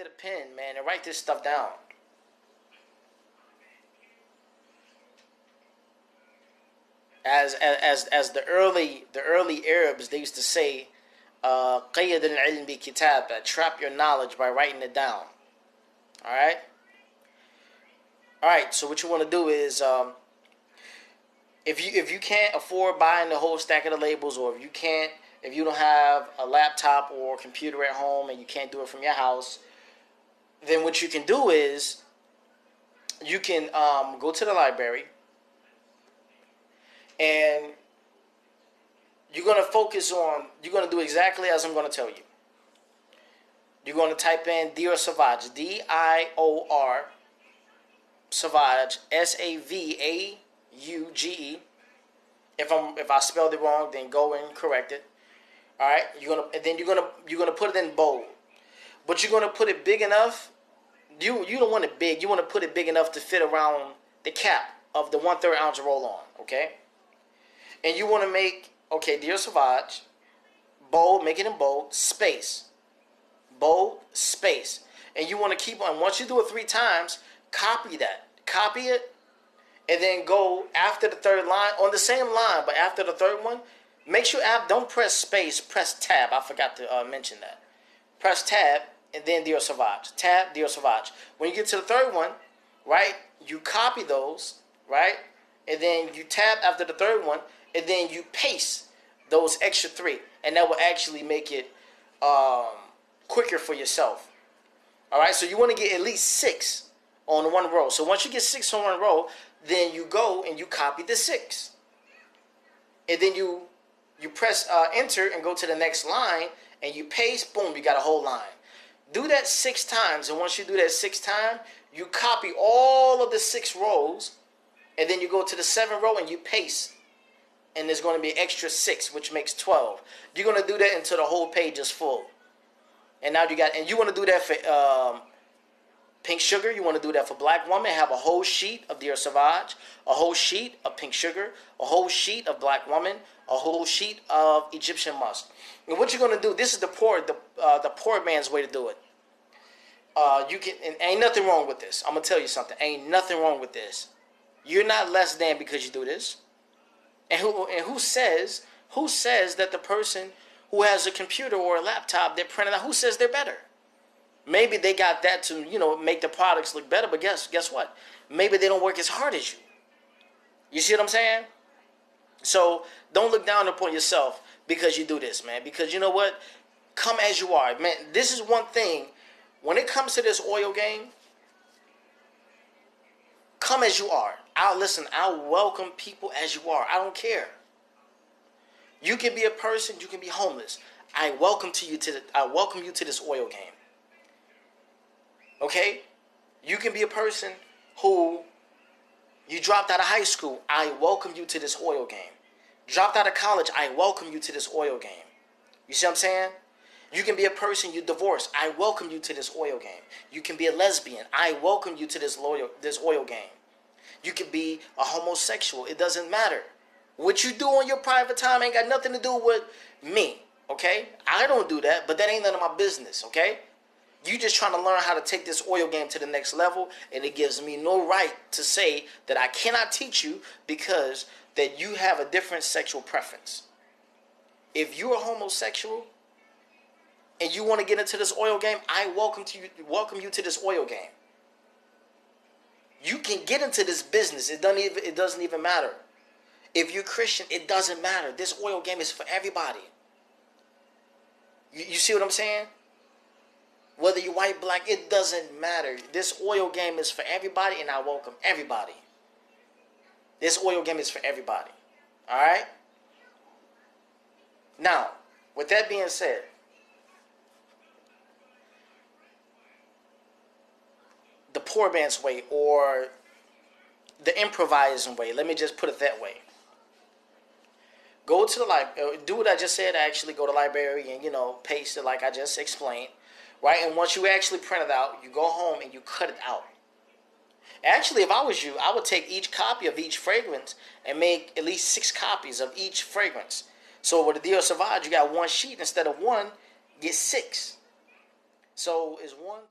get a pen, man, and write this stuff down. As the early Arabs, they used to say, "Qayyad al-ilm bi kitab," trap your knowledge by writing it down. All right, all right. So what you want to do is, if you can't afford buying the whole stack of the labels, or if you don't have a laptop or computer at home and you can't do it from your house, then what you can do is you can go to the library, and you're going to do exactly as I'm going to tell you. You're going to type in Dior Savauge, Dior Savauge, Savauge. If I spelled it wrong, then go and correct it. All right, you're gonna put it in bold, but you're gonna put it big enough. You don't want it big. You want to put it big enough to fit around the cap of the 1/3 ounce roll on. Okay, and you want to make Dior Savauge, bold. Make it in bold, space, bold, space, and you want to keep on. Once you do it 3 times, copy it, and then go after the 3rd line on the same line, but after the 3rd one. Make sure don't press space, press tab. I forgot to mention that. Press tab and then Dior Savauge. Tab, Dior Savauge. When you get to the 3rd one, right, you copy those, right? And then you tab after the 3rd one, and then you paste those extra 3. And that will actually make it quicker for yourself. All right, so you want to get at least 6 on one row. So once you get 6 on one row, then you go and you copy the 6. And then you press enter and go to the next line, and you paste, boom, you got a whole line. Do that 6 times, and once you do that 6 times, you copy all of the 6 rows, and then you go to the 7th row and you paste, and there's going to be extra 6, which makes 12. You're going to do that until the whole page is full. And now you want to do that for Pink Sugar. You want to do that for Black Woman. Have a whole sheet of Dior Savauge, a whole sheet of Pink Sugar, a whole sheet of Black Woman, a whole sheet of Egyptian Musk. And what you're going to do, this is the poor man's way to do it. And ain't nothing wrong with this. I'm going to tell you something. Ain't nothing wrong with this. You're not less than because you do this. And who says that the person who has a computer or a laptop, they're printing out, who says they're better? Maybe they got that to, make the products look better, but guess what? Maybe they don't work as hard as you. You see what I'm saying? So don't look down upon yourself because you do this, man. Because you know what? Come as you are. Man, this is one thing. When it comes to this oil game, come as you are. I'll welcome people as you are. I don't care. You can be a person, you can be homeless. I welcome you to this oil game. Okay? You can be a person who you dropped out of high school. I welcome you to this oil game. Dropped out of college. I welcome you to this oil game. You see what I'm saying? You can be a person you divorced. I welcome you to this oil game. You can be a lesbian. I welcome you to this oil game. You can be a homosexual. It doesn't matter. What you do on your private time ain't got nothing to do with me. Okay? I don't do that, but that ain't none of my business. Okay? You just trying to learn how to take this oil game to the next level, and it gives me no right to say that I cannot teach you because that you have a different sexual preference. If you're a homosexual and you want to get into this oil game, I welcome you to this oil game. You can get into this business. It doesn't even matter. If you're Christian, it doesn't matter. This oil game is for everybody. You see what I'm saying? Whether you're white, black, it doesn't matter. This oil game is for everybody, and I welcome everybody. This oil game is for everybody. All right? Now, with that being said, the poor man's way, or the improvising way, let me just put it that way. Go to the library, do what I just said, actually go to the library and, paste it like I just explained. Right? And once you actually print it out, you go home and you cut it out. Actually, if I was you, I would take each copy of each fragrance and make at least 6 copies of each fragrance. So with the Dior Savauge, you got 1 sheet. Instead of 1, get 6. So is 1...